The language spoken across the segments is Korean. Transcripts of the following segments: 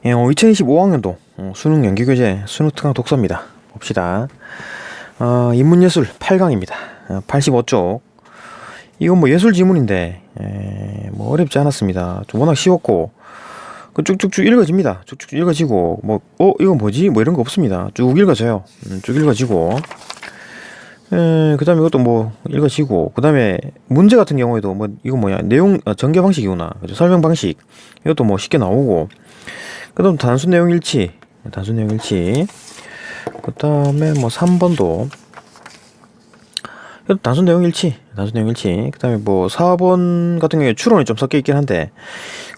2025학년도 수능 연기교재 수능특강 독서입니다. 봅시다. 인문예술 8강입니다. 85쪽. 이건 뭐 예술 지문인데 뭐 어렵지 않았습니다. 좀 워낙 쉬웠고 쭉쭉쭉 읽어집니다. 쭉쭉 읽어지고 뭐 이건 뭐지? 뭐 이런 거 없습니다. 쭉 읽어져요. 쭉 읽어지고 그 다음에 이것도 뭐 읽어지고 그 다음에 문제 같은 경우에도 뭐 이거 뭐야 내용 전개 방식이구나, 그죠? 설명 방식 이것도 뭐 쉽게 나오고 그 다음 단순 내용 일치 그 다음에 뭐 3번도 단순 내용 일치 그 다음에 뭐 4번 같은 경우에 추론이 좀 섞여 있긴 한데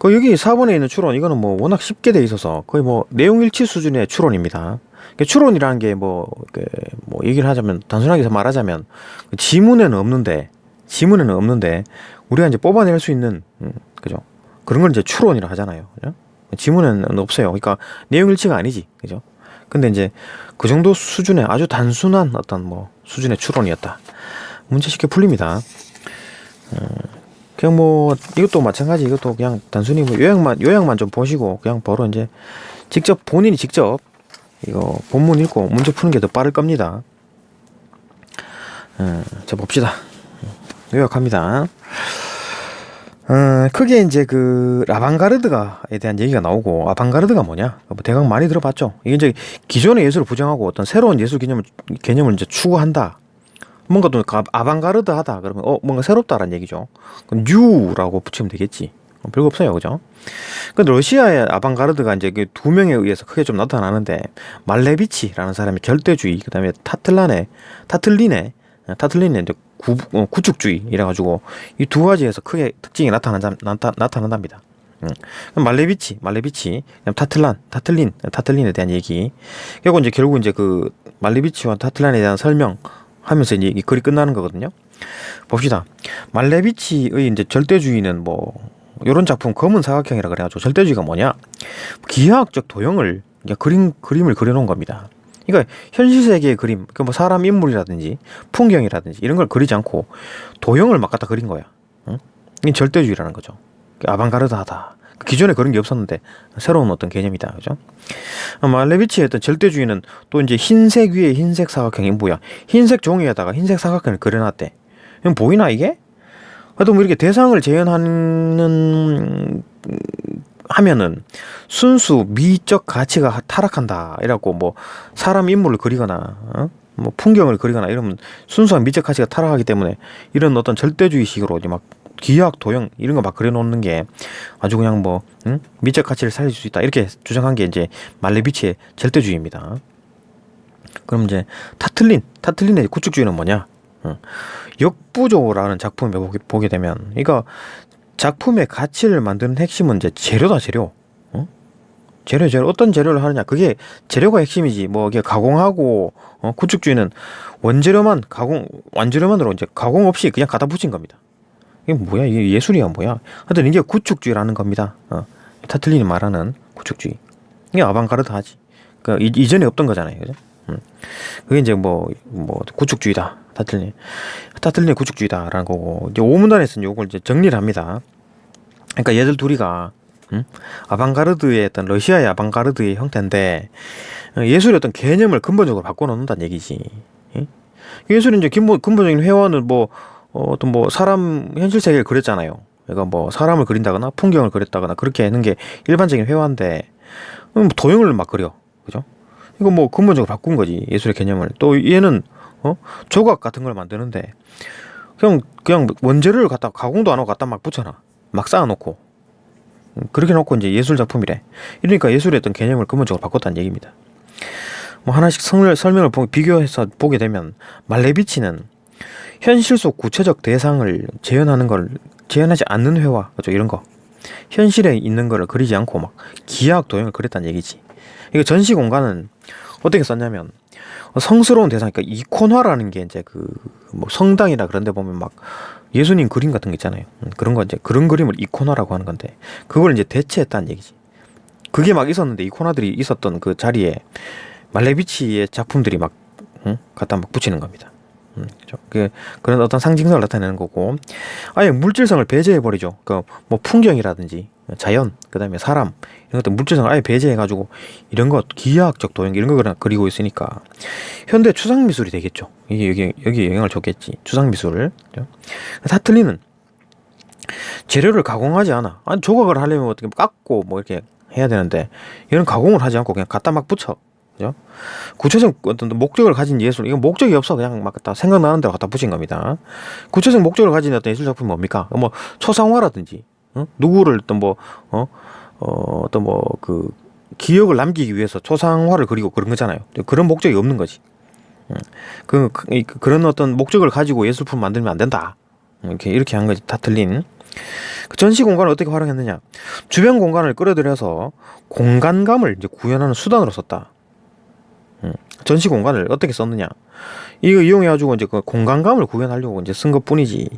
여기 4번에 있는 추론 이거는 뭐 워낙 쉽게 돼 있어서 거의 뭐 내용 일치 수준의 추론입니다. 추론이라는 게 뭐 얘기를 하자면 단순하게 말하자면 지문에는 없는데 우리가 이제 뽑아낼 수 있는 그죠? 그런 걸 이제 추론이라 하잖아요. 그죠? 지문에는 없어요. 그러니까 내용 일치가 아니지, 그죠? 근데 이제 그 정도 수준의 아주 단순한 어떤 뭐 수준의 추론이었다. 문제 쉽게 풀립니다. 그냥 뭐 이것도 마찬가지. 이것도 그냥 단순히 뭐 요약만 좀 보시고 그냥 바로 이제 본인이 직접 이거 본문 읽고 문제 푸는 게 더 빠를 겁니다. 자 봅시다. 요약합니다. 크게 이제 그 아방가르드가에 대한 얘기가 나오고, 아방가르드가 뭐냐? 뭐 대강 많이 들어봤죠. 이게 이제 기존의 예술을 부정하고 어떤 새로운 예술 개념을 이제 추구한다. 뭔가 또 아방가르드하다 그러면 뭔가 새롭다라는 얘기죠. 뉴라고 붙이면 되겠지. 별거 없어요, 그죠? 근데 러시아의 아방가르드가 이제 그 두 명에 의해서 크게 좀 나타나는데, 말레비치라는 사람이 결대주의, 그다음에 타틀린의 이제 구축주의 이래가지고 이 두 가지에서 크게 특징이 나타난답니다. 말레비치, 타틀린에 대한 얘기. 결국 이제 그 말레비치와 타틀란에 대한 설명하면서 이제 이 글이 끝나는 거거든요. 봅시다. 말레비치의 이제 절대주의는 뭐 이런 작품 검은 사각형이라 그래가지고 절대주의가 뭐냐? 기하학적 도형을 그림을 그려놓은 겁니다. 그러니까 현실 세계의 그림, 그러니까 뭐 사람 인물이라든지 풍경이라든지 이런 걸 그리지 않고 도형을 막 갖다 그린 거야. 이게 절대주의라는 거죠. 아방가르드하다. 기존에 그런 게 없었는데 새로운 어떤 개념이다, 그죠? 말레비치의 어떤 절대주의는 또 이제 흰색 위에 흰색 사각형이 뭐야? 흰색 종이에다가 흰색 사각형을 그려놨대. 그럼 보이나 이게? 하여튼 뭐 이렇게 대상을 재현하면은 순수 미적 가치가 타락한다 이라고, 뭐 사람 인물을 그리거나 뭐 풍경을 그리거나 이러면 순수한 미적 가치가 타락하기 때문에 이런 어떤 절대주의식으로 이제 막 기하학 도형 이런 거 막 그려놓는 게 아주 그냥 뭐 미적 가치를 살릴 수 있다 이렇게 주장한 게 이제 말레비치의 절대주의입니다. 그럼 이제 타틀린의 구축주의는 뭐냐? 역부조라는 작품을 보게 되면, 그러니까 작품의 가치를 만드는 핵심은 이제 재료다, 재료. 재료. 어떤 재료를 하느냐. 그게 재료가 핵심이지. 뭐, 이게 가공하고, 구축주의는 완재료만으로 이제 가공 없이 그냥 갖다 붙인 겁니다. 이게 뭐야? 이게 예술이야, 뭐야? 하여튼 이게 구축주의라는 겁니다. 타틀린이 말하는 구축주의. 이게 아방가르드 하지. 그러니까 이전에 없던 거잖아요. 그죠? 그게 이제 뭐, 구축주의다. 타틀린의 구축주의다라는 거고, 이제 오문단에서는 요걸 이제 정리를 합니다. 그러니까 얘들 둘이가 아방가르드의 어떤 러시아의 아방가르드의 형태인데 예술의 어떤 개념을 근본적으로 바꿔놓는다는 얘기지. 예술이 이제 근본적인 회화는 뭐 어떤 뭐 사람 현실 세계를 그렸잖아요. 그러니까 뭐 사람을 그린다거나 풍경을 그렸다거나 그렇게 하는 게 일반적인 회화인데 도형을 막 그려, 그죠? 이거 뭐 근본적으로 바꾼 거지, 예술의 개념을. 또 얘는 조각 같은 걸 만드는데 그냥 원재료를 갖다 가공도 안 하고 갖다 막 붙여놔. 막 쌓아놓고 그렇게 놓고 이제 예술 작품이래. 이러니까 예술의 어떤 개념을 근본적으로 바꿨다는 얘기입니다. 뭐 하나씩 설명을 비교해서 보게 되면, 말레비치는 현실 속 구체적 대상을 재현하지 않는 회화, 그죠? 이런 거 현실에 있는 거를 그리지 않고 막 기하학 도형을 그렸다는 얘기지. 이거 전시 공간은 어떻게 썼냐면 성스러운 대상, 그러니까 이콘화라는 게 이제 그 뭐 성당이나 그런 데 보면 막 예수님 그림 같은 거 있잖아요. 그런 거 이제 그런 그림을 이콘화라고 하는 건데 그걸 이제 대체했다는 얘기지. 그게 막 있었는데 이콘화들이 있었던 그 자리에 말레비치의 작품들이 막 갖다 막 붙이는 겁니다. 그죠? 그런 어떤 상징성을 나타내는 거고, 아예 물질성을 배제해 버리죠. 그 뭐 풍경이라든지 자연, 그다음에 사람 이런 것들 물질성을 아예 배제해 가지고 이런 것 기하학적 도형 이런 거 그리고 있으니까 현대 추상 미술이 되겠죠. 이게 여기 영향을 줬겠지. 추상 미술. 그죠? 타틀리는 재료를 가공하지 않아. 아니 조각을 하려면 어떻게 깎고 뭐 이렇게 해야 되는데 얘는 가공을 하지 않고 그냥 갖다 막 붙여. 그죠? 구체적 어떤 목적을 가진 예술, 이건 목적이 없어. 그냥 막 갖다 생각나는 대로 갖다 붙인 겁니다. 구체적 목적을 가진 어떤 예술 작품이 뭡니까? 뭐 초상화라든지, 누구를 어떤 어떤 그 기억을 남기기 위해서 초상화를 그리고 그런 거잖아요. 그런 목적이 없는 거지. 그런 어떤 목적을 가지고 예술품 만들면 안 된다. 이렇게 한 거지. 타틀린. 그 전시 공간을 어떻게 활용했느냐? 주변 공간을 끌어들여서 공간감을 이제 구현하는 수단으로 썼다. 전시 공간을 어떻게 썼느냐? 이거 이용해가지고 이제 그 공간감을 구현하려고 이제 쓴 것뿐이지,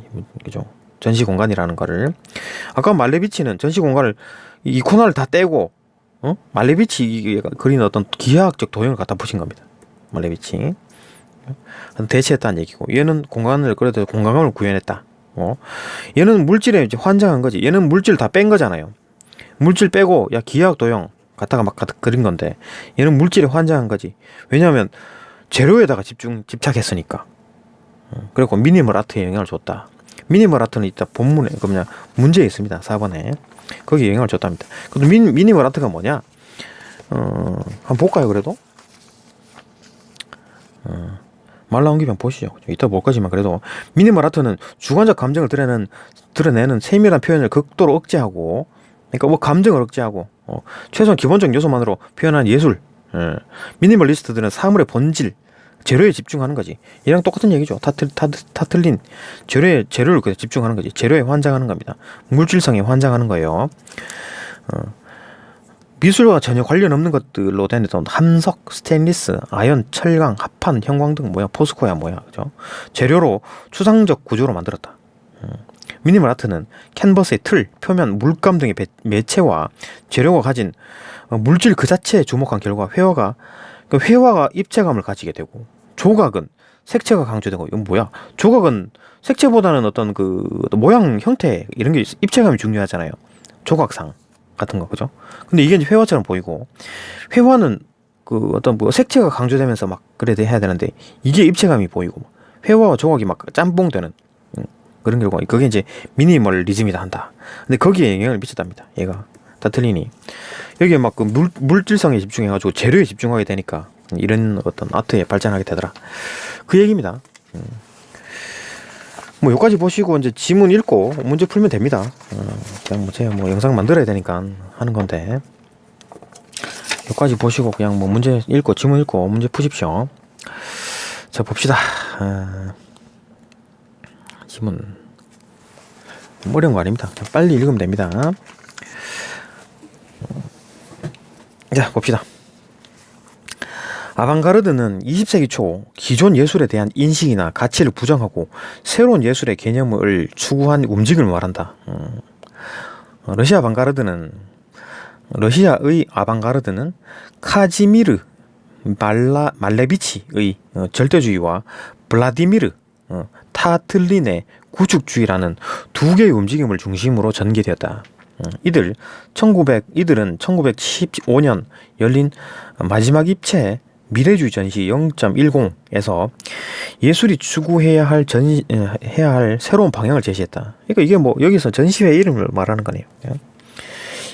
그죠? 전시 공간이라는 거를. 아까 말레비치는 전시 공간을 이 코너를 다 떼고, 말레비치 그린 어떤 기하학적 도형을 갖다 붙인 겁니다. 말레비치 대체했다는 얘기고, 얘는 공간을 끌어들여서 공간감을 구현했다. 얘는 물질에 이제 환장한 거지. 얘는 물질 다 뺀 거잖아요. 물질 빼고 야 기하학 도형 갖다가 막 그린 건데 얘는 물질에 환장한 거지. 왜냐하면 재료에다가 집착했으니까. 그리고 미니멀 아트에 영향을 줬다. 미니멀 아트는 이따 본문에 그냥 문제에 있습니다. 4번에 거기에 영향을 줬답니다. 그래도 미니멀 아트가 뭐냐? 한번 볼까요? 그래도 말 나온 김에 보시죠. 이따 볼 거지만 그래도 미니멀 아트는 주관적 감정을 드러내는 세밀한 표현을 극도로 억제하고, 그러니까 뭐 감정을 억제하고 최소한 기본적 요소만으로 표현하는 예술. 미니멀리스트들은 사물의 본질, 재료에 집중하는 거지. 얘랑 똑같은 얘기죠. 타틀린 재료를 그냥 집중하는 거지. 재료에 환장하는 겁니다. 물질성에 환장하는 거예요. 미술과 전혀 관련 없는 것들로 된 어떤 함석, 스테인리스, 아연, 철강, 합판, 형광 등 뭐야, 포스코야 뭐야, 그죠? 재료로 추상적 구조로 만들었다. 미니멀 아트는 캔버스의 틀, 표면, 물감 등의 매체와 재료가 가진 물질 그 자체에 주목한 결과 회화가 입체감을 가지게 되고, 조각은 색채가 강조되고, 이건 뭐야? 조각은 색채보다는 어떤 그 모양, 형태 이런 게 입체감이 중요하잖아요. 조각상 같은 거, 그죠? 근데 이게 이제 회화처럼 보이고, 회화는 그 어떤 뭐 색채가 강조되면서 막 그래 해야 되는데 이게 입체감이 보이고, 회화와 조각이 막 짬뽕되는 그런 결과, 그게 이제 미니멀리즘이다 한다. 근데 거기에 영향을 미쳤답니다. 얘가 타틀린이 여기에 막 그 물질성에 집중해가지고 재료에 집중하게 되니까 이런 어떤 아트에 발전하게 되더라. 그 얘기입니다. 뭐 여기까지 보시고 이제 지문 읽고 문제 풀면 됩니다. 그냥 뭐 제가 뭐 영상 만들어야 되니까 하는 건데, 여기까지 보시고 그냥 뭐 문제 읽고 지문 읽고 문제 푸십시오. 자 봅시다. 지문 어려운 거 아닙니다. 빨리 읽으면 됩니다. 자 봅시다. 아방가르드는 20세기 초 기존 예술에 대한 인식이나 가치를 부정하고 새로운 예술의 개념을 추구한 움직임을 말한다. 러시아의 아방가르드는 카지미르 말레비치의 절대주의와 블라디미르 타틀린의 구축주의라는 두 개의 움직임을 중심으로 전개되었다. 이들은 1915년 열린 마지막 입체 미래주의 전시 0.10에서 예술이 추구해야 할 새로운 방향을 제시했다. 그러니까 이게 뭐 여기서 전시회 이름을 말하는 거네요.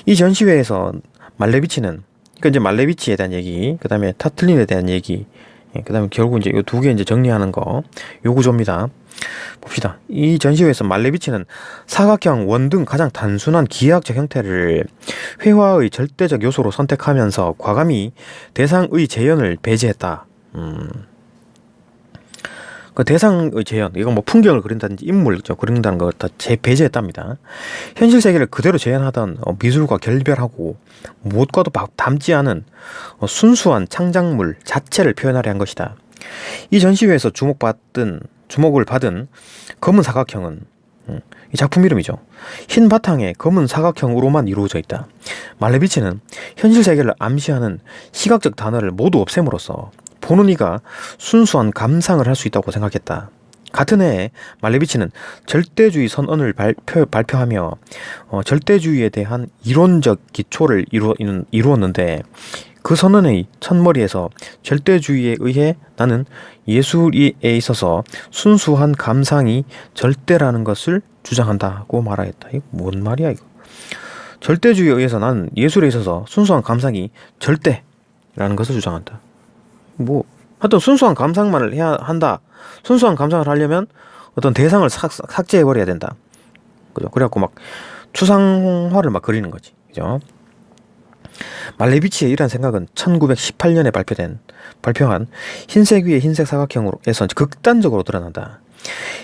이 전시회에서 말레비치는, 그러니까 이제 말레비치에 대한 얘기, 그 다음에 타틀린에 대한 얘기, 그 다음에 결국 이제 이 두 개 이제 정리하는 거, 요 구조입니다. 봅시다. 이 전시회에서 말레비치는 사각형, 원 등 가장 단순한 기하학적 형태를 회화의 절대적 요소로 선택하면서 과감히 대상의 재현을 배제했다. 그 대상의 재현, 이건 뭐 풍경을 그린다든지 인물을 그린다는 걸 다 배제했답니다. 현실 세계를 그대로 재현하던 미술과 결별하고 무엇과도 닮지 않은 순수한 창작물 자체를 표현하려 한 것이다. 이 전시회에서 주목을 받은 검은 사각형은 이 작품 이름이죠. 흰 바탕에 검은 사각형으로만 이루어져 있다. 말레비치는 현실 세계를 암시하는 시각적 단어를 모두 없앰으로써 보는 이가 순수한 감상을 할 수 있다고 생각했다. 같은 해에 말레비치는 절대주의 선언을 발표하며 절대주의에 대한 이론적 기초를 이루었는데 그 선언의 첫머리에서 절대주의에 의해 나는 예술에 있어서 순수한 감상이 절대라는 것을 주장한다고 말하였다. 이거 뭔 말이야 이거. 절대주의에 의해서 나는 예술에 있어서 순수한 감상이 절대라는 것을 주장한다. 뭐 하여튼 순수한 감상만을 해야 한다. 순수한 감상을 하려면 어떤 대상을 삭제해버려야 된다. 그죠? 그래갖고 막 추상화를 막 그리는 거지. 그죠? 말레비치의 이러한 생각은 1918년에 발표한 흰색 위에 흰색 사각형으로에서 극단적으로 드러난다.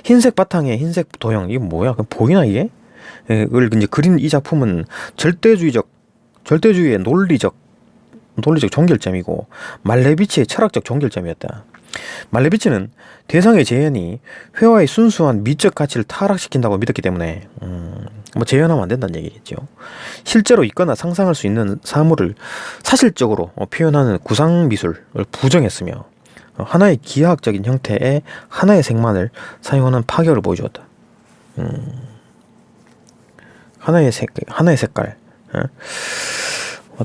흰색 바탕에 흰색 도형, 이게 뭐야? 그럼 보이나 이게? 을 이제 그린 이 작품은 절대주의의 논리적 종결점이고 말레비치의 철학적 종결점이었다. 말레비치는 대상의 재현이 회화의 순수한 미적 가치를 타락시킨다고 믿었기 때문에 뭐 재현하면 안 된다는 얘기겠죠. 실제로 있거나 상상할 수 있는 사물을 사실적으로 표현하는 구상 미술을 부정했으며 하나의 기하학적인 형태의 하나의 색만을 사용하는 파격을 보여주었다. 하나의 색깔.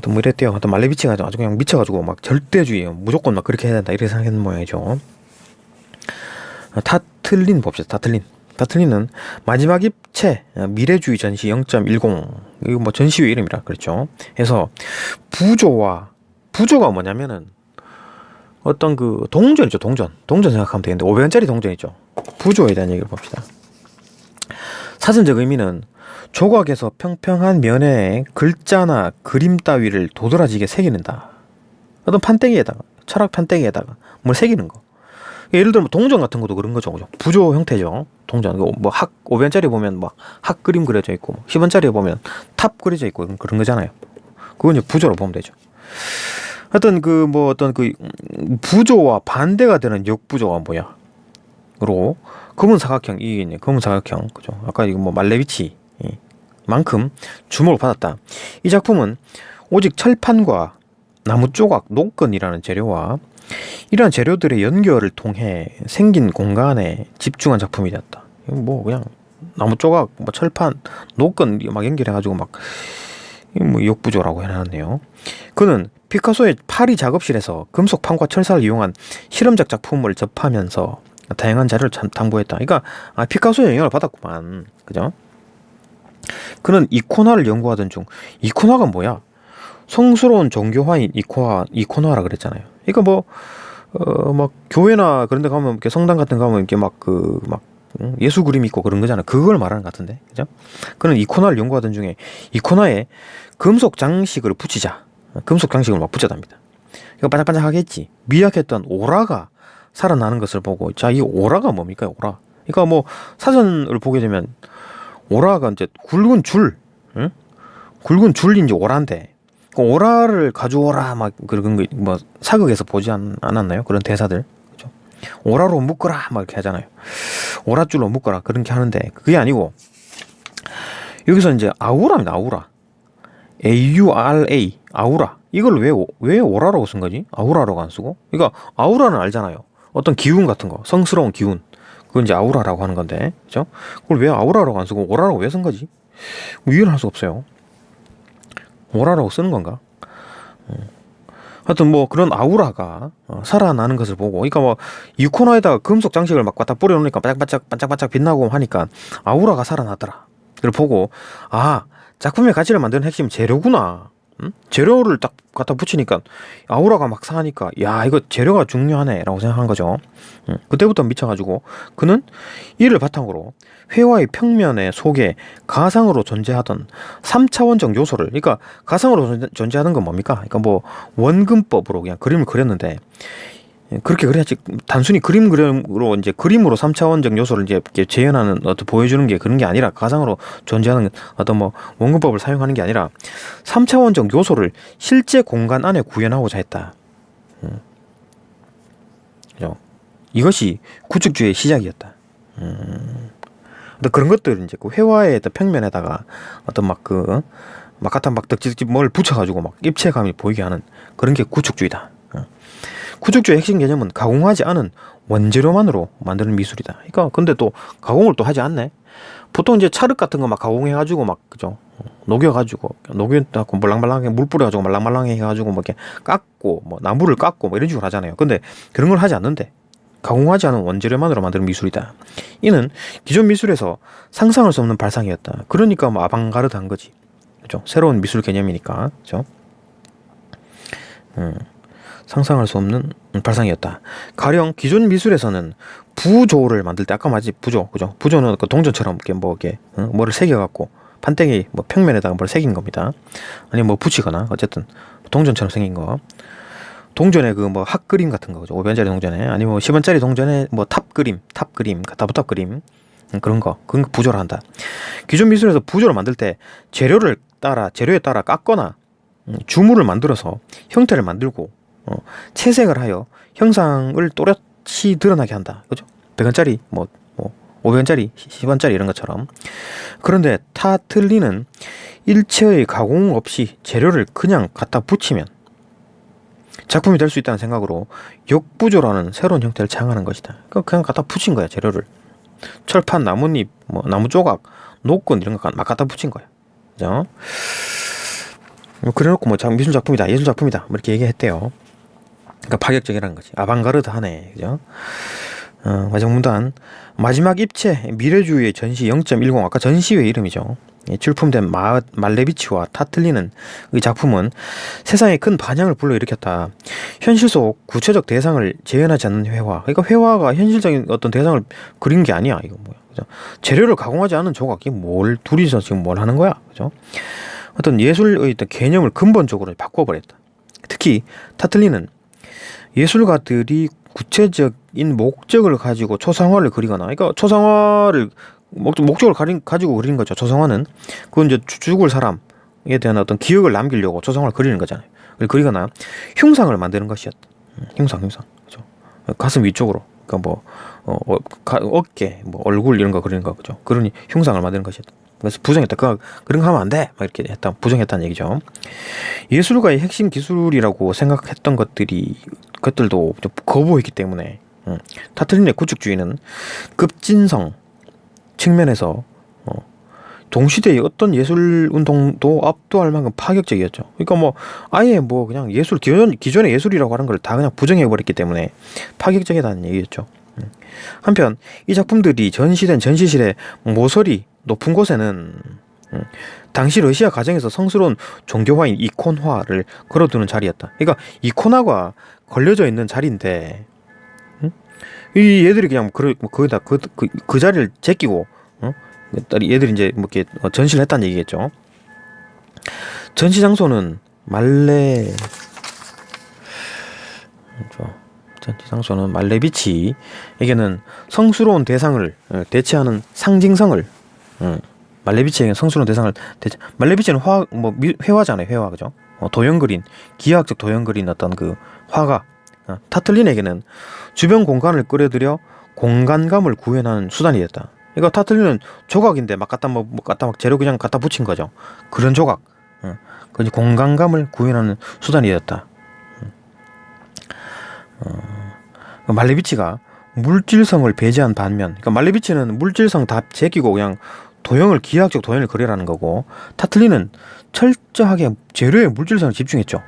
뭐 이랬대요. 말레비치가 아주 그냥 미쳐가지고 막 절대주의, 무조건 막 그렇게 해야 된다 이렇게 생각했는 모양이죠. 타틀린 봅시다. 타틀린은 마지막 입체 미래주의 전시 0.10 이거 뭐 전시회 이름이라 그랬죠. 해서 부조가 뭐냐면은 어떤 그 동전이죠. 동전 생각하면 되겠는데 500원짜리 동전이죠. 부조에 대한 얘기를 봅시다. 사전적 의미는 조각에서 평평한 면에 글자나 그림 따위를 도드라지게 새기는다. 어떤 판때기에다가 철학 판때기에다가 뭘 새기는 거. 예를 들면 동전 같은 것도 그런 거죠. 부조 형태죠. 동전. 뭐 500원짜리 보면 막 학 그림 그려져 있고 10원짜리 보면 탑 그려져 있고 그런 거잖아요. 그건 이제 부조로 보면 되죠. 어떤 부조와 반대가 되는 역부조가 뭐야? 그리고 검은 사각형 이게 있네. 검은 사각형. 그죠? 아까 이거 뭐 말레비치 만큼 주목을 받았다. 이 작품은 오직 철판과 나무 조각, 녹건이라는 재료와 이러한 재료들의 연결을 통해 생긴 공간에 집중한 작품이 되었다. 뭐 그냥 나무 조각, 뭐 철판, 녹건 막 연결해가지고 막 뭐 역부조라고 해놨네요. 그는 피카소의 파리 작업실에서 금속 판과 철사를 이용한 실험적 작품을 접하면서 다양한 자료를 탐구했다. 그러니까 피카소의 영향을 받았구만. 그죠? 그는 이코나를 연구하던 중 이코나가 뭐야? 성스러운 종교화인 이코나라 그랬잖아요. 그러니까 막 교회나 그런 데 가면 이렇게 성당 같은 데 가면 이렇게 예수 그림 있고 그런 거잖아요. 그걸 말하는 것 같은데. 그죠? 그는 이코나를 연구하던 중에 이코나에 금속 장식을 막 붙였답니다. 이거 반짝반짝하겠지. 미약했던 오라가 살아나는 것을 보고 자, 이 오라가 뭡니까? 오라. 그러니까 뭐 사전을 보게 되면 오라가 이제 굵은 줄인지 오라인데 그 오라를 가져오라 막 그런 거 뭐 사극에서 보지 않았나요? 그런 대사들. 그죠? 오라로 묶어라 막 이렇게 하잖아요. 오라줄로 묶어라 그렇게 하는데 그게 아니고 여기서 이제 아우라입니다. 아우라. AURA 아우라. 이걸 왜 오라라고 쓴 거지? 아우라라고 안 쓰고? 그러니까 아우라는 알잖아요. 어떤 기운 같은 거, 성스러운 기운. 그건 이제 아우라라고 하는 건데, 그죠? 그걸 왜 아우라라고 안 쓰고 오라라고 왜 쓴 거지? 이해를 할 수 없어요. 오라라고 쓰는 건가? 하여튼 뭐 그런 아우라가 살아나는 것을 보고, 그러니까 뭐 이코나에다가 금속 장식을 막 갖다 뿌려놓으니까 반짝반짝 빛나고 하니까 아우라가 살아나더라. 그걸 보고 작품의 가치를 만드는 핵심 재료구나. 재료를 딱 갖다 붙이니까 아우라가 막 상하니까 야 이거 재료가 중요하네 라고 생각한 거죠. 그때부터 미쳐가지고 그는 이를 바탕으로 회화의 평면에 속에 가상으로 존재하던 3차원적 요소를, 그러니까 가상으로 존재하는 건 뭡니까? 그러니까 뭐 원근법으로 그냥 그림을 그렸는데 그렇게 그래야지. 단순히 그림으로 이제 그림으로 3차원적 요소를 이제 이렇게 재현하는 어떤 보여주는 게 그런 게 아니라 가상으로 존재하는 어떤 뭐 원근법을 사용하는 게 아니라 3차원적 요소를 실제 공간 안에 구현하고자 했다. 이것이 구축주의의 시작이었다. 그런 것들 이제 그 회화의 어떤 평면에다가 어떤 막가탄 막 덕지덕지 뭘 붙여가지고 막 입체감이 보이게 하는 그런 게 구축주의다. 구축주의 핵심 개념은 가공하지 않은 원재료만으로 만드는 미술이다. 그러니까 근데 또 가공을 또 하지 않네. 보통 이제 찰흙 같은 거 막 가공해가지고 막 그죠, 녹여가지고 녹여갖고 말랑말랑하게 물 뿌려가지고 말랑말랑해 해가지고 뭐 이렇게 깎고 뭐 나무를 깎고 뭐 이런 식으로 하잖아요. 근데 그런 걸 하지 않는데 가공하지 않은 원재료만으로 만드는 미술이다. 이는 기존 미술에서 상상할 수 없는 발상이었다. 그러니까 뭐 아방가르드한 거지. 그죠? 새로운 미술 개념이니까. 그죠? 상상할 수 없는 발상이었다. 가령 기존 미술에서는 부조를 만들 때 아까 말했지 부조, 그죠? 부조는 그 동전처럼 이렇게 뭐 이렇게 뭐를 새겨갖고 판때기 뭐 평면에다가 뭘 새긴 겁니다. 아니면 뭐 붙이거나 어쨌든 동전처럼 생긴 거. 동전에 그 뭐 학 그림 같은 거, 그죠? 5변짜리 동전에 아니면 10원짜리 동전에 뭐 탑 그림, 다부탑 그림 그런 거 부조를 한다. 기존 미술에서 부조를 만들 때 재료에 따라 깎거나 주물을 만들어서 형태를 만들고 채색을 하여 형상을 또렷이 드러나게 한다. 그죠? 100원짜리, 뭐 500원짜리, 10원짜리 이런 것처럼. 그런데 타틀리는 일체의 가공 없이 재료를 그냥 갖다 붙이면 작품이 될 수 있다는 생각으로 역부조라는 새로운 형태를 창안한 것이다. 그냥 갖다 붙인 거야, 재료를. 철판, 나뭇잎, 뭐 나무 조각, 노건 이런 거 막 갖다 붙인 거야. 그죠? 그래놓고 뭐 미술 작품이다, 예술 작품이다, 뭐 이렇게 얘기했대요. 그러니까 파격적이라는 거지. 아방가르드하네, 그죠? 마지막 문단. 마지막 입체 미래주의의 전시 0.10, 아까 전시회 이름이죠. 출품된 말레비치와 타틀리는 이 작품은 세상에 큰 반향을 불러일으켰다. 현실 속 구체적 대상을 재현하지 않는 회화. 그러니까 회화가 현실적인 어떤 대상을 그린 게 아니야. 이거 뭐야? 그죠? 재료를 가공하지 않은 조각이 둘이서 지금 뭘 하는 거야? 그죠? 어떤 예술의 어떤 개념을 근본적으로 바꿔버렸다. 특히 타틀리는 예술가들이 구체적인 목적을 가지고 초상화를 그리거나, 그러니까 초상화를 목적을 가지고 그리는 거죠. 초상화는 그건 이제 죽을 사람에 대한 어떤 기억을 남기려고 초상화를 그리는 거잖아요. 그리거나 흉상을 만드는 것이었다. 흉상, 그죠? 가슴 위쪽으로, 그러니까 뭐 어깨, 뭐 얼굴 이런 거 그리는 거, 그죠? 그러니 흉상을 만드는 것이었다. 그래서 부정했다. 그런 거 하면 안 돼. 막 이렇게 부정했다는 얘기죠. 예술가의 핵심 기술이라고 생각했던 것들도 거부했기 때문에 타틀린의 구축주의는 급진성 측면에서 동시대의 어떤 예술 운동도 압도할 만큼 파격적이었죠. 그러니까 뭐 아예 뭐 그냥 기존의 예술이라고 하는 걸 다 그냥 부정해 버렸기 때문에 파격적이다는 얘기였죠. 한편 이 작품들이 전시된 전시실의 모서리 높은 곳에는 당시 러시아 가정에서 성스러운 종교화인 이콘화를 걸어두는 자리였다. 그러니까 이콘화가 걸려져 있는 자리인데 이 얘들이 그냥 거기다 그 자리를 제끼고 얘들이 이제 뭐 이렇게 전시를 했다는 얘기겠죠. 전시 장소는 말레비치에게는 성스러운 대상을 대체하는 상징성을 말레비치에게는 성스러운 대상을 말레비치는 회화잖아요. 회화, 그죠? 도형 그린, 기하학적 도형 그린 어떤 그 화가, 타틀린에게는 주변 공간을 끌어들여 공간감을 구현하는 수단이 됐다. 그러니까 타틀린은 조각인데 막 재료 그냥 갖다 붙인 거죠. 그런 조각, 그 공간감을 구현하는 수단이 됐다. 말레비치가 물질성을 배제한 반면, 그러니까 말레비치는 물질성 다 제끼고 그냥 기하학적 도형을 그리라는 거고, 타틀리는 철저하게 재료의 물질성을 집중했죠.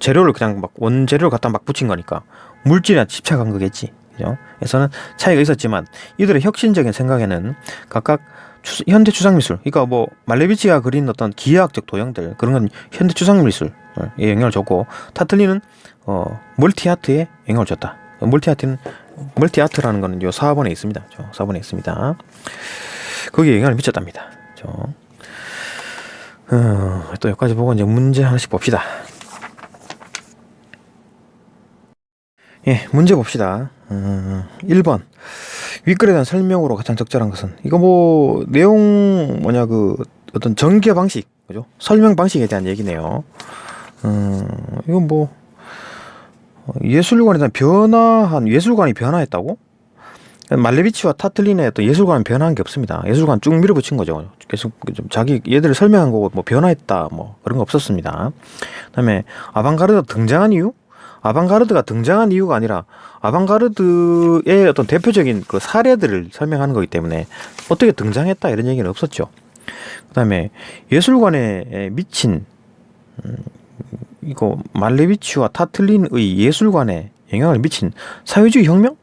재료를 그냥 원재료를 갖다 막 붙인 거니까 물질에 집착한 거겠지. 그죠? 그래서는 차이가 있었지만 이들의 혁신적인 생각에는 각각 현대 추상미술, 그러니까 뭐 말레비치가 그린 어떤 기하학적 도형들, 그런 건 현대 추상미술에 영향을 줬고, 타틀리는 멀티아트에 영향을 줬다. 멀티아트라는 거는 요 4번에 있습니다. 4번에 있습니다. 거기에 영향을 미쳤답니다. 또 여기까지 보고 이제 문제 하나씩 봅시다. 예, 문제 봅시다. 1번. 윗글에 대한 설명으로 가장 적절한 것은, 이거 뭐 내용 어떤 전개 방식, 그죠? 설명 방식에 대한 얘기네요. 이건 뭐 예술관에 대한 예술관이 변화했다고? 말레비치와 타틀린의 어떤 예술관은 변화한 게 없습니다. 예술관 쭉 밀어붙인 거죠. 계속 자기 얘들을 설명한 거고, 뭐 변화했다 뭐 그런 거 없었습니다. 그다음에 아방가르드가 등장한 이유? 아방가르드가 등장한 이유가 아니라 아방가르드의 어떤 대표적인 그 사례들을 설명하는 거기 때문에 어떻게 등장했다 이런 얘기는 없었죠. 그다음에 예술관에 미친 이거 말레비치와 타틀린의 예술관에 영향을 미친 사회주의 혁명?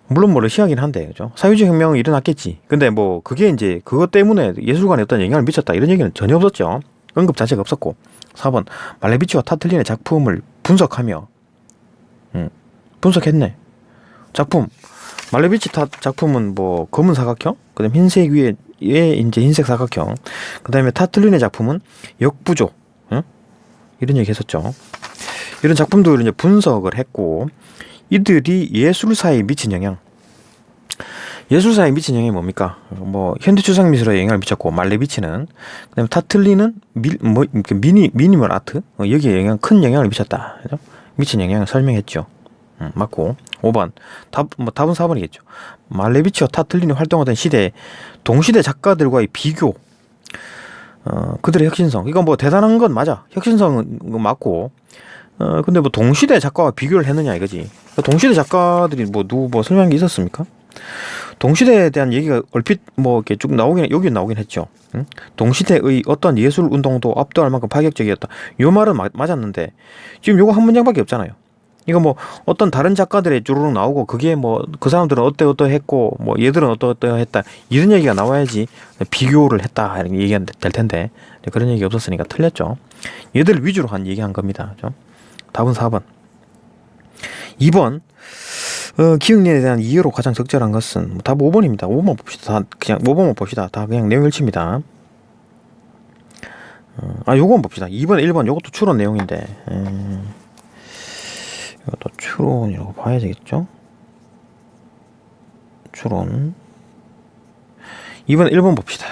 물론 뭐 러시아긴 한데 그죠? 사회주의 혁명이 일어났겠지. 근데 뭐 그게 이제 그것 때문에 예술관에 어떤 영향을 미쳤다 이런 얘기는 전혀 없었죠. 언급 자체가 없었고. 4번 말레비치와 타틀린의 작품을 분석하며 분석했네. 작품 말레비치 작품은 뭐 검은 사각형, 그다음 흰색 위에 이제 흰색 사각형, 그다음에 타틀린의 작품은 역부조, 이런 얘기 했었죠. 이런 작품들을 이제 분석을 했고 이들이 예술사에 미친 영향. 예술사에 미친 영향이 뭡니까? 뭐 현대 추상 미술에 영향을 미쳤고 말레비치는, 그다음에 타틀리는 미니멀 아트 여기에 큰 영향을 미쳤다. 그죠? 미친 영향을 설명했죠. 맞고 5번 답은 4번이겠죠. 말레비치와 타틀린이 활동하던 시대 동시대 작가들과의 비교. 그들의 혁신성. 이건 뭐 대단한 건 맞아. 혁신성은 맞고. 근데 뭐 동시대 작가와 비교를 했느냐 이거지. 동시대 작가들이 뭐 누구 뭐 설명한 게 있었습니까? 동시대에 대한 얘기가 얼핏 뭐 이렇게 쭉 여기 나오긴 했죠. 동시대의 어떤 예술 운동도 압도할 만큼 파격적이었다. 요 말은 맞았는데 지금 요거 한 문장밖에 없잖아요. 이거 뭐 어떤 다른 작가들의 주르륵 나오고 그게 뭐 그 사람들은 어떠했고 뭐 얘들은 어떠했다 이런 얘기가 나와야지 비교를 했다 이런 얘기가 될 텐데 그런 얘기 없었으니까 틀렸죠. 얘들 위주로 한 얘기한 겁니다. 그죠? 답은 4번. 2번 기억력에 대한 이해로 가장 적절한 것은 답 5번입니다. 5번만 봅시다. 그냥 5번만 봅시다. 다 그냥 내용 일치입니다. 요건 봅시다. 2번, 1번 요것도 추론 내용인데 이것도 추론이라고 봐야 되겠죠? 추론. 2번, 1번 봅시다.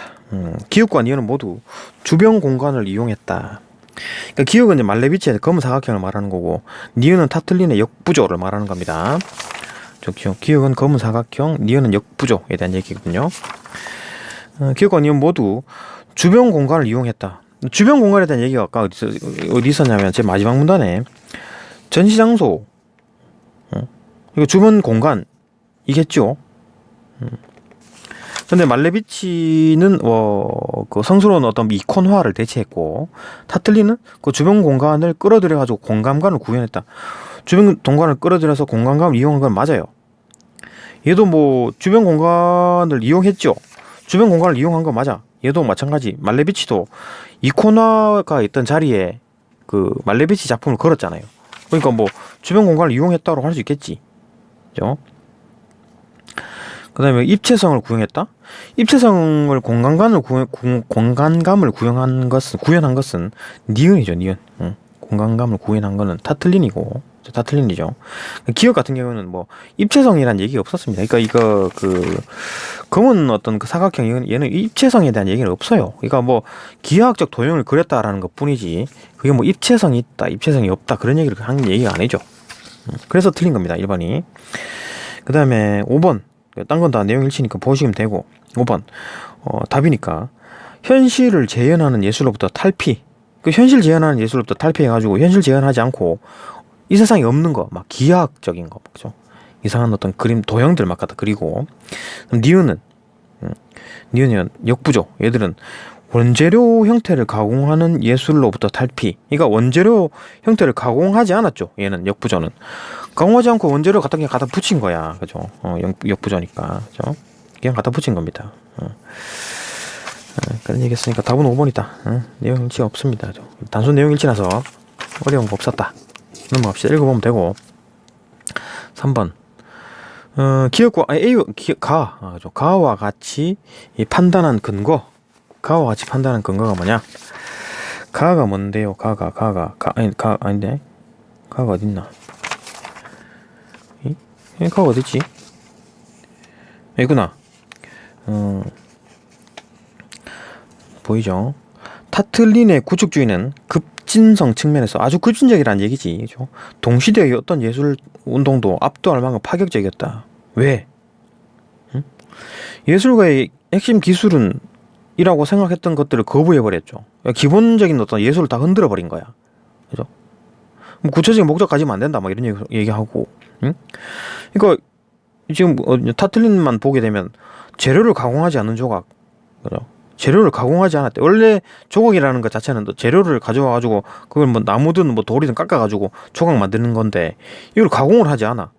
기억과 니은은 모두 주변 공간을 이용했다. 그러니까 기억은 이제 말레비치의 검은 사각형을 말하는 거고 니은은 타틀린의 역부조를 말하는 겁니다. 기억은 검은 사각형, 니은은 역부조에 대한 얘기거든요. 기억과 니은 모두 주변 공간을 이용했다. 주변 공간에 대한 얘기가 아까 어디 있었냐면 제 마지막 문단에 전시장소, 이거 주변 공간이겠죠. 근데 말레비치는 그 성스러운 어떤 이콘화를 대체했고 타틀리는 그 주변 공간을 끌어들여 가지고 공간감을 구현했다. 주변 공간을 끌어들여서 공간감을 이용한 건 맞아요. 얘도 뭐 주변 공간을 이용했죠. 주변 공간을 이용한 건 맞아. 얘도 마찬가지. 말레비치도 이콘화가 있던 자리에 그 말레비치 작품을 걸었잖아요. 그러니까 뭐 주변 공간을 이용했다고 할 수 있겠지. 그죠? 그 다음에 입체성을 구현했다? 입체성을 공간감을 구현한 것은 니은이죠, 니은. 공간감을 구현한 거는 타틀린이고, 타틀린이죠. 기억 같은 경우는 뭐, 입체성이란 얘기가 없었습니다. 그러니까 이거, 검은 어떤 그 사각형, 얘는 입체성에 대한 얘기는 없어요. 그러니까 뭐, 기하학적 도형을 그렸다라는 것 뿐이지, 그게 뭐 입체성이 있다, 입체성이 없다, 그런 얘기를 하는 얘기가 아니죠. 그래서 틀린 겁니다, 1번이. 그 다음에 5번. 딴 건 다 내용 일치니까 보시면 되고 5번 답이니까 현실을 재현하는 예술로부터 탈피. 그 현실 재현하는 예술로부터 탈피해가지고 현실 재현하지 않고 이 세상에 없는 거 막 기하학적인 거 그죠? 이상한 어떤 그림 도형들 막 갖다 그리고 니은은 역부조. 얘들은 원재료 형태를 가공하는 예술로부터 탈피. 그러니까 원재료 형태를 가공하지 않았죠. 얘는 역부조는 가공하지 않고 원재료 갖다 그냥 갖다 붙인 거야. 그죠? 역부조니까. 그죠? 그냥 갖다 붙인 겁니다. 그런 얘기 했으니까 답은 5번이다. 내용 일치가 없습니다. 그죠? 단순 내용 일치라서 어려운 거 없었다. 넘어갑시다. 읽어보면 되고 3번 기억과 가와 같이 판단한 근거. 가와 같이 판단한 근거가 뭐냐? 가가 뭔데요? 아닌데? 가가 어딨나? 가가 어딨지? 여기구나. 보이죠? 타틀린의 구축주의는 급진성 측면에서 아주 급진적이라는 얘기지. 그죠? 동시대의 어떤 예술 운동도 압도할 만큼 파격적이었다. 왜? 예술가의 핵심 기술은 이라고 생각했던 것들을 거부해버렸죠. 기본적인 어떤 예술을 다 흔들어버린 거야. 그죠? 뭐 구체적인 목적 가지면 안 된다 막 이런 얘기하고, 응? 그러니까 지금 타틀린만 보게 되면 재료를 가공하지 않는 조각, 그죠? 재료를 가공하지 않았대. 원래 조각이라는 것 자체는 또 재료를 가져와 가지고 그걸 뭐 나무든 뭐 돌이든 깎아 가지고 조각 만드는 건데, 이걸 가공을 하지 않아.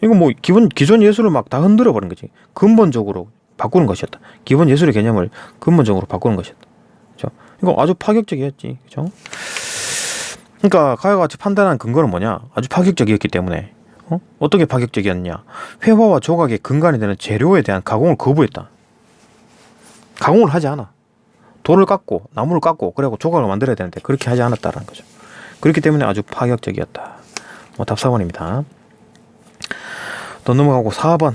이거 뭐 기존 예술을 막 다 흔들어 버린 거지. 근본적으로 바꾸는 것이었다. 기본 예술의 개념을 근본적으로 바꾸는 것이었다. 그죠? 이거 아주 파격적이었지. 그죠? 그러니까 가야가 같이 판단한 근거는 뭐냐? 아주 파격적이었기 때문에. 어떻게 파격적이었냐? 회화와 조각의 근간이 되는 재료에 대한 가공을 거부했다. 가공을 하지 않아. 돌을 깎고 나무를 깎고 그래갖고 조각을 만들어야 되는데 그렇게 하지 않았다라는 거죠. 그렇기 때문에 아주 파격적이었다. 답 4번입니다. 또 넘어가고 4번.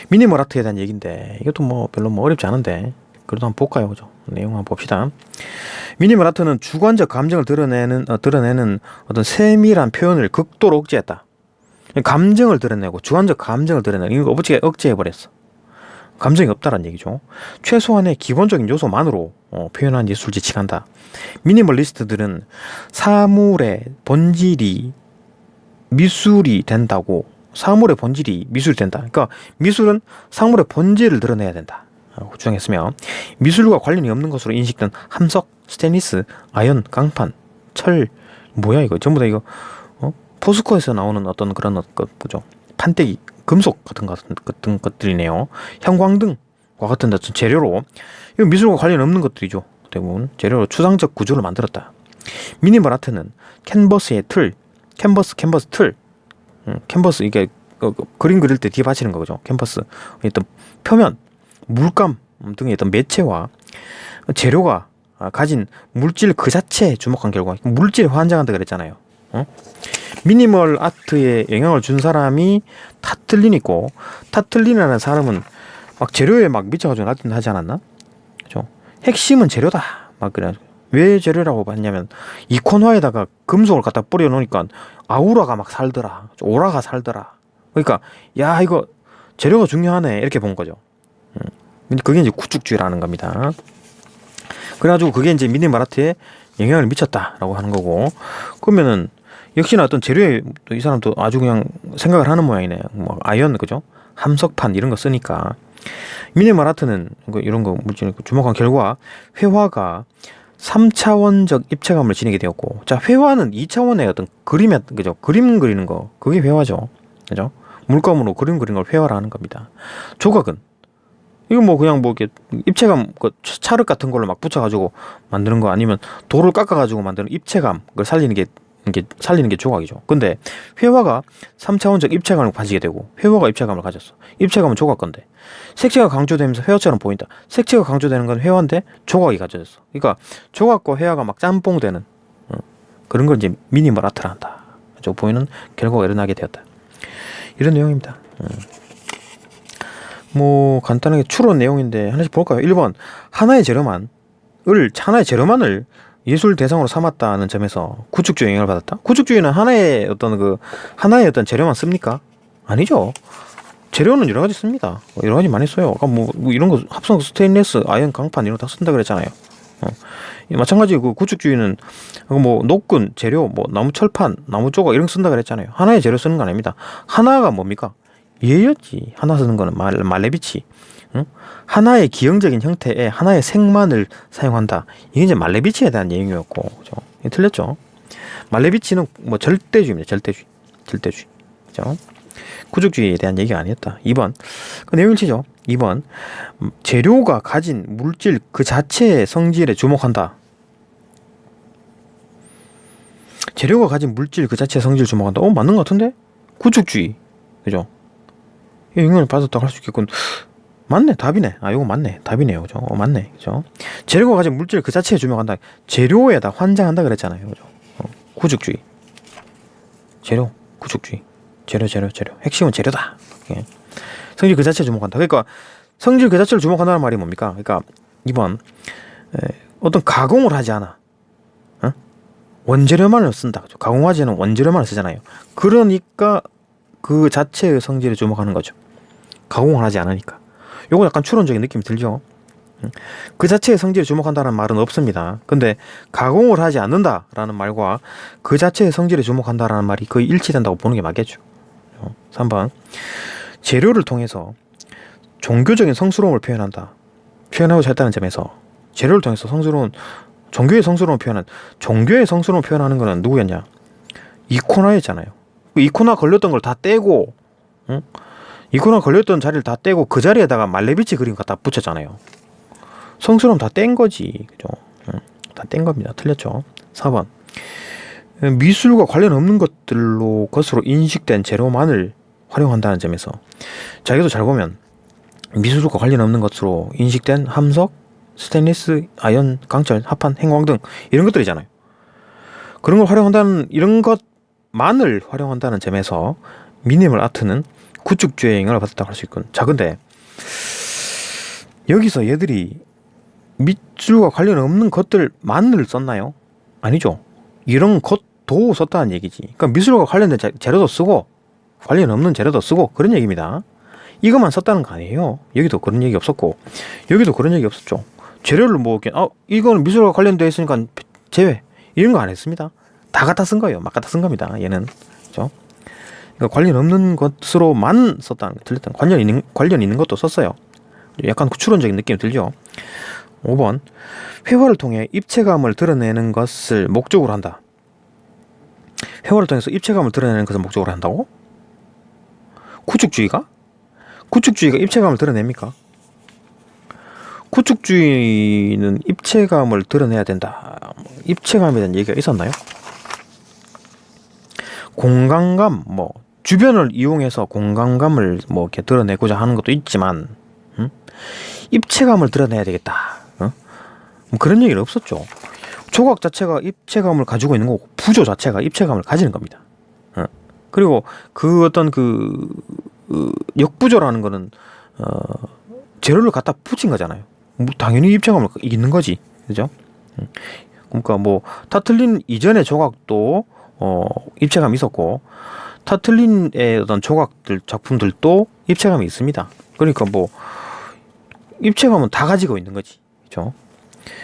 미니멀 아트에 대한 얘기인데 이것도 뭐 별로 뭐 어렵지 않은데 그래도 한번 볼까요, 그죠? 내용 한번 봅시다. 미니멀 아트는 주관적 감정을 드러내는 어떤 세밀한 표현을 극도로 억제했다. 감정을 드러내고 주관적 감정을 드러내는 이거 억제해버렸어. 감정이 없다란 얘기죠. 최소한의 기본적인 요소만으로 표현한 예술 지칭한다. 미니멀리스트들은 사물의 본질이 미술이 된다고. 사물의 본질이 미술이 된다. 그러니까 미술은 사물의 본질을 드러내야 된다 주장했으며, 미술과 관련이 없는 것으로 인식된 함석, 스테인리스, 아연, 강판, 철, 뭐야 이거 전부 다 이거 포스코에서 나오는 어떤 그런 뭐죠, 판때기, 금속 같은 것들이네요. 형광등과 같은 어떤 재료로, 이거 미술과 관련 없는 것들이죠. 대부분 재료로 추상적 구조를 만들었다. 미니멀 아트는 캔버스의 틀, 캔버스 틀, 캔버스 이게 그림 그릴 때 뒤에 받치는 거죠. 캔버스 어떤 표면, 물감 등의 어떤 매체와 재료가 가진 물질 그 자체에 주목한 결과 물질에 환장한다 그랬잖아요. 미니멀 아트에 영향을 준 사람이 타틀린이고, 타틀린이라는 사람은 막 재료에 막 미쳐가지고 나타나 하지 않았나? 그죠? 핵심은 재료다. 막 그래. 왜 재료라고 봤냐면 이콘화에다가 금속을 갖다 뿌려놓으니까 아우라가 막 살더라. 오라가 살더라. 그러니까 야 이거 재료가 중요하네 이렇게 본 거죠. 그게 이제 구축주의라는 겁니다. 그래가지고 그게 이제 미니멀 아트에 영향을 미쳤다라고 하는 거고, 그러면은 역시나 어떤 재료에 이 사람도 아주 그냥 생각을 하는 모양이네. 뭐 아연, 그죠? 함석판 이런 거 쓰니까 미니멀 아트는 이런 거 물질 주목한 결과 회화가 3차원적 입체감을 지니게 되었고, 자 회화는 2차원의 어떤 그림에, 그죠? 그림 그리는 거 그게 회화죠, 그죠? 물감으로 그림 그리는 걸 회화라 하는 겁니다. 조각은 이거 뭐 그냥 뭐 이렇게 입체감, 찰흙 같은 걸로 막 붙여가지고 만드는 거, 아니면 돌을 깎아가지고 만드는 입체감, 그걸 살리는 게 조각이죠. 근데 회화가 3차원적 입체감을 가지게 되고, 회화가 입체감을 가졌어. 입체감은 조각 건데 색채가 강조되면서 회화처럼 보인다. 색채가 강조되는 건 회화인데 조각이 가져졌어. 그러니까 조각과 회화가 막 짬뽕되는 그런 걸 이제 미니멀 아트라 한다. 저 보이는 결과가 일어나게 되었다. 이런 내용입니다. 뭐 간단하게 추론 내용인데 하나씩 볼까요? 1번 하나의 재료만을 예술 대상으로 삼았다는 점에서 구축주의 영향을 받았다. 구축주의는 하나의 어떤 재료만 씁니까? 아니죠. 재료는 여러 가지 씁니다. 여러 가지 많이 써요. 뭐 이런 거 합성 스테인리스, 아연, 강판 이런 거 다 쓴다 그랬잖아요. 마찬가지 그 구축주의는 뭐 녹근, 재료, 뭐 나무 철판, 나무 조각 이런 거 쓴다 그랬잖아요. 하나의 재료 쓰는 거 아닙니다. 하나가 뭡니까? 예였지. 하나 쓰는 거는 말레비치. 하나의 기형적인 형태의 하나의 색만을 사용한다. 이게 이제 말레비치에 대한 얘기였고, 그죠? 틀렸죠? 말레비치는 뭐 절대주의입니다. 절대주의. 그죠? 구축주의에 대한 얘기가 아니었다. 2번. 그 내용 일치죠? 2번. 재료가 가진 물질 그 자체의 성질에 주목한다. 재료가 가진 물질 그 자체의 성질을 주목한다. 맞는 것 같은데? 구축주의. 그죠? 영향을 받았다고 할 수 있겠군. 맞네. 답이네. 이거 맞네. 답이네요. 그죠? 맞네. 그죠? 재료가 가진 물질 그 자체에 주목한다. 재료에다 환장한다 그랬잖아요. 그죠? 구축주의. 재료, 구축주의. 재료. 핵심은 재료다. 예. 성질 그 자체에 주목한다. 그러니까 성질 그 자체를 주목한다는 말이 뭡니까? 그러니까 2번 어떤 가공을 하지 않아. 원재료만을 쓴다. 그죠? 가공하지 않은 원재료만을 쓰잖아요. 그러니까 그 자체의 성질에 주목하는 거죠. 가공을 하지 않으니까. 요거 약간 추론적인 느낌이 들죠. 그 자체의 성질에 주목한다는 말은 없습니다. 근데 가공을 하지 않는다라는 말과 그 자체의 성질에 주목한다라는 말이 거의 일치된다고 보는 게 맞겠죠. 3번 재료를 통해서 종교적인 성스러움을 표현하고 싶다는 점에서 재료를 통해서 종교의 성스러움을 표현하는 거는 누구였냐? 이코나였잖아요. 이코나 걸렸던 걸 다 떼고, 응? 이코나 걸렸던 자리를 다 떼고 그 자리에다가 말레비치 그림 갖다 붙였잖아요. 성스러움 다 뗀 거지, 그죠? 응? 다 뗀 겁니다. 틀렸죠? 4번 미술과 관련 없는 것으로 인식된 재료만을 활용한다는 점에서 자, 여기도 잘 보면 미술과 관련 없는 것으로 인식된 함석, 스테인리스, 아연, 강철, 합판, 행광 등 이런 것들이잖아요. 그런 걸 활용한다는 이런 것만을 활용한다는 점에서 미니멀 아트는 구축주의 영향을 받았다고 할 수 있군. 자, 근데 여기서 얘들이 미술과 관련 없는 것들만을 썼나요? 아니죠. 이런 것도 썼다는 얘기지. 그러니까 미술과 관련된 재료도 쓰고 관련 없는 재료도 쓰고 그런 얘기입니다. 이것만 썼다는 거 아니에요. 여기도 그런 얘기 없었고 여기도 그런 얘기 없었죠. 재료를 뭐 이거는 미술과 관련되어 있으니까 제외 이런 거 안 했습니다. 다 갖다 쓴 거예요. 막 갖다 쓴 겁니다. 얘는 그렇죠. 그러니까 관련 없는 것으로만 썼다는 거 틀렸던 관련 있는 것도 썼어요. 약간 추론적인 느낌이 들죠. 5번 회화를 통해 입체감을 드러내는 것을 목적으로 한다. 회화를 통해서 입체감을 드러내는 것을 목적으로 한다고? 구축주의가 입체감을 드러냅니까? 구축주의는 입체감을 드러내야 된다. 입체감에 대한 얘기가 있었나요? 공간감, 주변을 이용해서 공간감을 이렇게 드러내고자 하는 것도 있지만, 입체감을 드러내야 되겠다. 그런 얘기는 없었죠. 조각 자체가 입체감을 가지고 있는 거고, 부조 자체가 입체감을 가지는 겁니다. 그리고 그 어떤 역부조라는 거는, 재료를 갖다 붙인 거잖아요. 당연히 입체감을 있는 거지. 그죠? 그러니까 타틀린 이전의 조각도, 입체감이 있었고, 타틀린의 어떤 작품들도 입체감이 있습니다. 그러니까 입체감은 다 가지고 있는 거지. 그죠?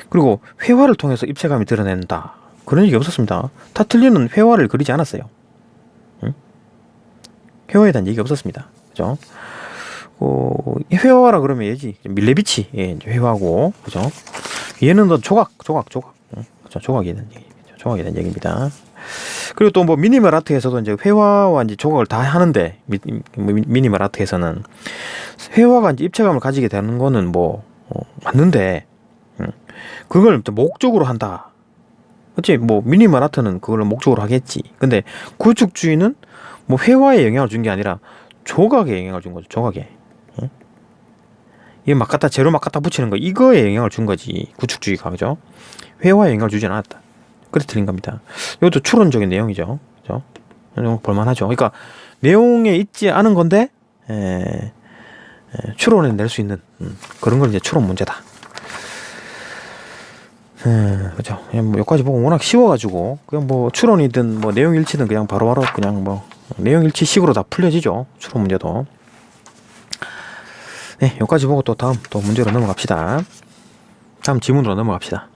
그리고 회화를 통해서 입체감이 드러낸다. 그런 얘기 없었습니다. 타틀린은 회화를 그리지 않았어요. 회화에 대한 얘기 없었습니다. 그죠? 회화라 그러면 얘지. 밀레비치, 회화고, 그죠? 얘는 더 조각. 그죠? 조각에 대한 얘기. 조각에 대한 얘기입니다. 그리고 또 미니멀 아트에서도 이제 회화와 이제 조각을 다 하는데, 미니멀 아트에서는 회화가 이제 입체감을 가지게 되는 거는 맞는데, 그걸 목적으로 한다. 그치? 미니멀 아트는 그걸 목적으로 하겠지. 근데 구축주의는 회화에 영향을 준 게 아니라 조각에 영향을 준 거죠. 조각에. 이게 재료 막 갖다 붙이는 거, 이거에 영향을 준 거지. 구축주의가. 그죠? 회화에 영향을 주진 않았다. 그래서 틀린 겁니다. 이것도 추론적인 내용이죠. 그죠? 볼만하죠. 그러니까 내용에 있지 않은 건데, 추론해 낼 수 있는, 그런 걸 이제 추론 문제다. 그죠. 여기까지 보고 워낙 쉬워가지고, 그냥 추론이든 내용 일치든 그냥 바로바로 그냥 내용 일치식으로 다 풀려지죠. 추론 문제도. 네, 여기까지 보고 또 다음 문제로 넘어갑시다. 다음 지문으로 넘어갑시다.